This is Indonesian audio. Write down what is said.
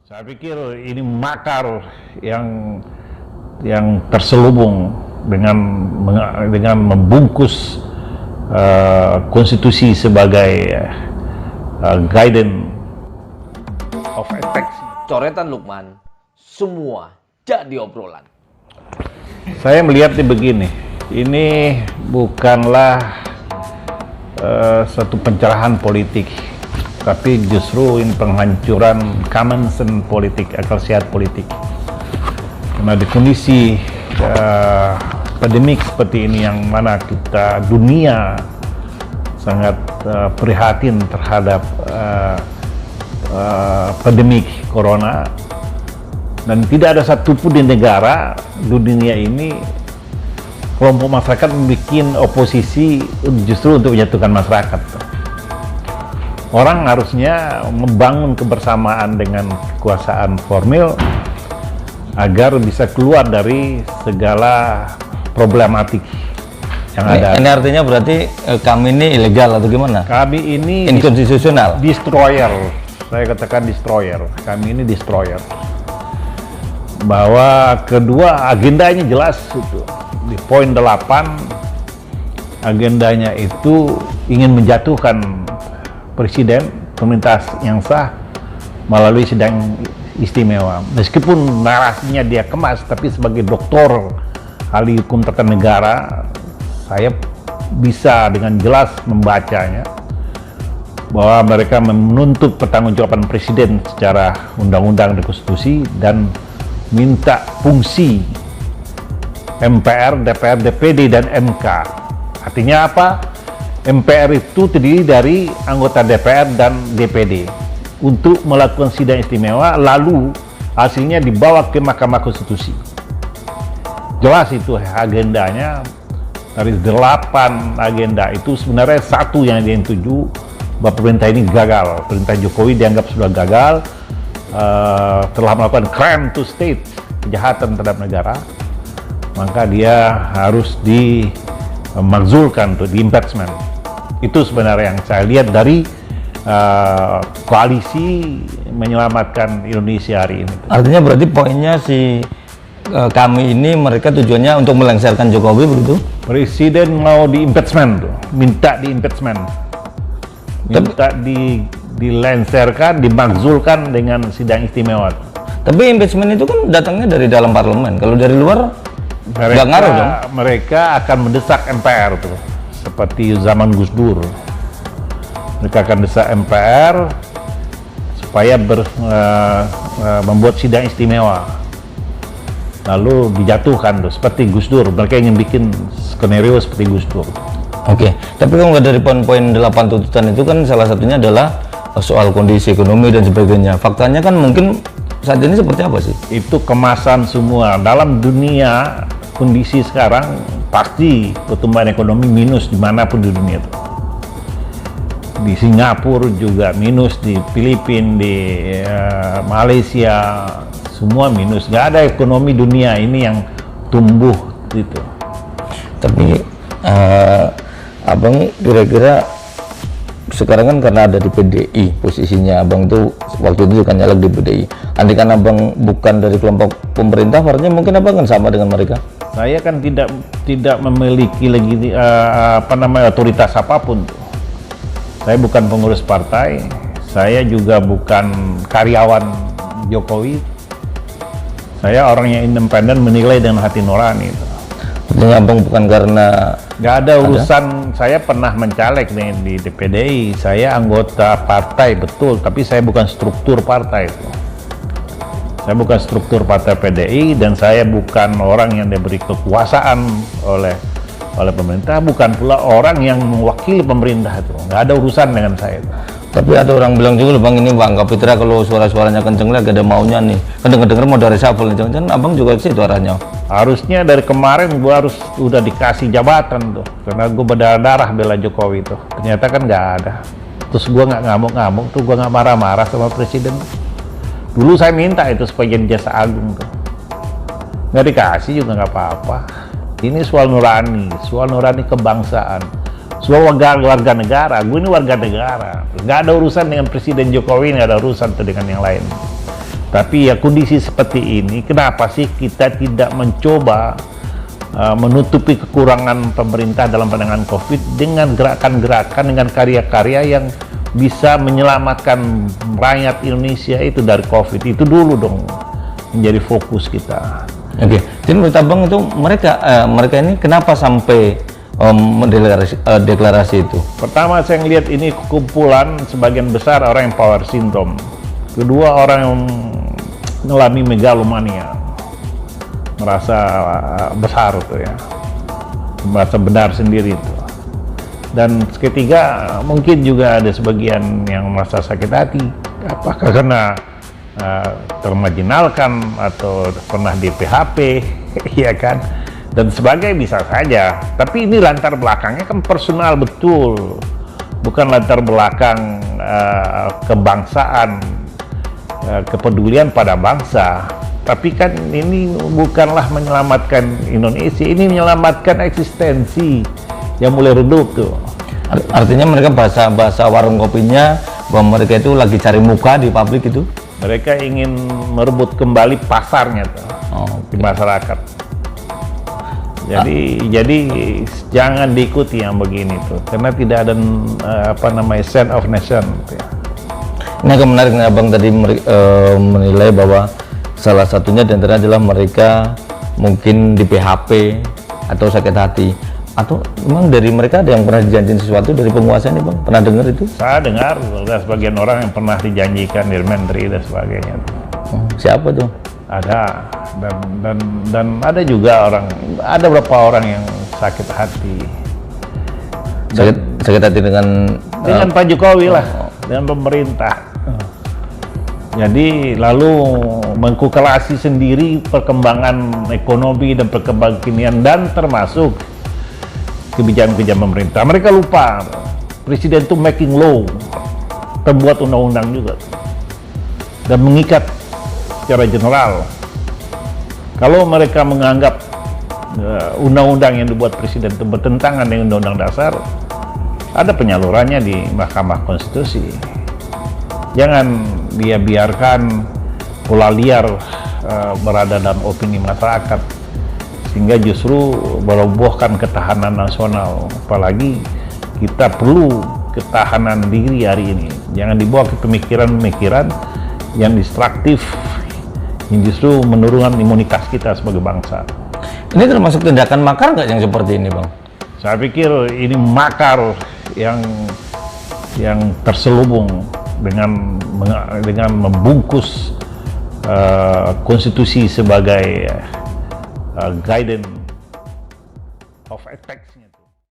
Saya pikir ini makar yang terselubung dengan membungkus konstitusi sebagai guidance of ethics. Coretan Lukman, semua jadi obrolan. Saya melihatnya begini, ini bukanlah satu pencerahan politik, tapi justru ini penghancuran common sense politik, akal sehat politik. Karena di kondisi pandemik seperti ini yang mana dunia sangat prihatin terhadap pandemik corona, dan tidak ada satupun di negara dunia ini kelompok masyarakat membuat oposisi justru untuk menyatukan masyarakat. Orang harusnya membangun kebersamaan dengan kekuasaan formil agar bisa keluar dari segala problematik yang ada. Ini artinya berarti kami ini ilegal atau gimana? Kami ini inkonstitusional. Destroyer. Saya katakan destroyer. Kami ini destroyer. Bahwa kedua agendanya jelas itu. Di poin 8 agendanya itu ingin menjatuhkan presiden, pemerintah yang sah melalui sidang istimewa. Meskipun narasinya dia kemas, tapi sebagai doktor ahli hukum tata negara, saya bisa dengan jelas membacanya bahwa mereka menuntut pertanggungjawaban presiden secara undang-undang dan konstitusi dan minta fungsi MPR, DPR, DPD, dan MK. Artinya apa? MPR itu terdiri dari anggota DPR dan DPD untuk melakukan sidang istimewa, lalu hasilnya dibawa ke Mahkamah Konstitusi. Jelas itu agendanya. Dari 8 agenda itu sebenarnya satu yang dituju bahwa pemerintah ini gagal. Pemerintah Jokowi dianggap sudah gagal, telah melakukan crime to state, kejahatan terhadap negara, maka dia harus dimakzulkan, di impeachment. Itu sebenarnya yang saya lihat dari koalisi menyelamatkan Indonesia hari ini. Artinya berarti poinnya kami ini mereka tujuannya untuk melengsarkan Jokowi begitu? Presiden mau di impeachment, minta di impeachment, minta dilenserkan, dimakzulkan dengan sidang istimewa. Tapi impeachment itu kan datangnya dari dalam parlemen. Kalau dari luar nggak ngaruh dong? Mereka akan mendesak MPR tuh, seperti zaman Gus Dur. Mereka akan desak MPR supaya membuat sidang istimewa, lalu dijatuhkan tuh, seperti Gus Dur. Mereka ingin bikin skenario seperti Gus Dur. Oke, tapi kalau nggak dari poin-poin 8 tuntutan itu kan salah satunya adalah soal kondisi ekonomi dan sebagainya. Faktanya kan mungkin saat ini seperti apa sih? Itu kemasan semua. Dalam dunia kondisi sekarang pasti pertumbuhan ekonomi minus dimanapun di dunia itu. Di Singapura juga minus, di Filipina, di Malaysia, semua minus. Nggak ada ekonomi dunia ini yang tumbuh gitu. Tapi abang kira-kira sekarang kan karena ada di PDI posisinya, abang tuh waktu itu juga nyalek di PDI. Andai kan abang bukan dari kelompok pemerintah, artinya mungkin abang kan sama dengan mereka. Saya kan tidak memiliki lagi otoritas apapun. Saya bukan pengurus partai, saya juga bukan karyawan Jokowi. Saya orang yang independen, menilai dengan hati nurani. Artinya abang bukan karena nggak ada urusan. Saya pernah mencaleg di PDI, saya anggota partai betul, tapi saya bukan struktur partai itu. Saya bukan struktur partai PDI, dan saya bukan orang yang diberi kekuasaan oleh pemerintah, bukan pula orang yang mewakili pemerintah itu. Nggak ada urusan dengan saya itu. Tapi ada orang bilang juga bang, ini Bang Kapitra kalau suara-suaranya kenceng lagi ada maunya nih, kan denger-denger mau dari reshuffle nih, jangan-jangan abang juga ke situ arahnya. Harusnya dari kemarin gua udah dikasih jabatan tuh, karena gua berdarah-darah bela Jokowi tuh. Ternyata kan nggak ada. Terus gua nggak ngamuk-ngamuk tuh, gua nggak marah-marah sama presiden. Dulu saya minta itu supaya jadi jasa agung tuh, nggak dikasih juga nggak apa-apa. Ini soal nurani kebangsaan, soal warga negara. Gue ini warga negara, nggak ada urusan dengan Presiden Jokowi, nggak ada urusan tuh dengan yang lain. Tapi ya kondisi seperti ini, kenapa sih kita tidak mencoba menutupi kekurangan pemerintah dalam penanganan COVID dengan gerakan-gerakan, dengan karya-karya yang bisa menyelamatkan rakyat Indonesia itu dari COVID. Itu dulu dong menjadi fokus kita. Oke, jadi menurut Abang itu mereka ini kenapa sampai deklarasi itu? Pertama, saya ngelihat ini kumpulan sebagian besar orang yang power syndrome. Kedua, orang yang mengalami megalomania, merasa besar tuh ya, merasa benar sendiri itu. Dan ketiga, mungkin juga ada sebagian yang merasa sakit hati, apakah karena termarginalkan atau pernah di PHP, ya kan, dan sebagainya, bisa saja. Tapi ini latar belakangnya kan personal betul, bukan latar belakang kebangsaan, kepedulian pada bangsa. Tapi kan ini bukanlah menyelamatkan Indonesia, ini menyelamatkan eksistensi yang mulai redup tuh. Artinya mereka bahasa warung kopinya bahwa mereka itu lagi cari muka di publik itu. Mereka ingin merebut kembali pasarnya tuh, di masyarakat. Jadi jangan diikuti yang begini tuh, karena tidak ada sense of nation gitu ya. Ini agak menarik nih, Abang tadi menilai bahwa salah satunya diantara adalah mereka mungkin di PHP atau sakit hati, atau memang dari mereka ada yang pernah dijanjiin sesuatu dari penguasa ini, Bang? Pernah dengar itu? Saya dengar ada sebagian orang yang pernah dijanjikan dari menteri dan sebagainya. Siapa tuh? Ada, dan ada juga ada beberapa orang yang sakit hati. Sakit hati dengan Pak Jokowi lah, dengan pemerintah. Jadi lalu mengkalkulasi sendiri perkembangan ekonomi dan perkembangan kekinian dan termasuk kebijakan-kebijakan pemerintah. Mereka lupa presiden itu making law, membuat undang-undang juga dan mengikat secara general. Kalau mereka menganggap undang-undang yang dibuat presiden itu bertentangan dengan undang-undang dasar, ada penyalurannya di Mahkamah Konstitusi. Jangan dia biarkan pola liar berada dalam opini masyarakat, sehingga justru merobohkan ketahanan nasional. Apalagi kita perlu ketahanan diri hari ini. Jangan dibawa ke pemikiran-pemikiran yang destruktif, yang justru menurunkan imunitas kita sebagai bangsa. Ini termasuk tindakan makar nggak yang seperti ini, Bang? Saya pikir ini makar yang terselubung dengan membungkus konstitusi sebagai guidance of attacks-nya.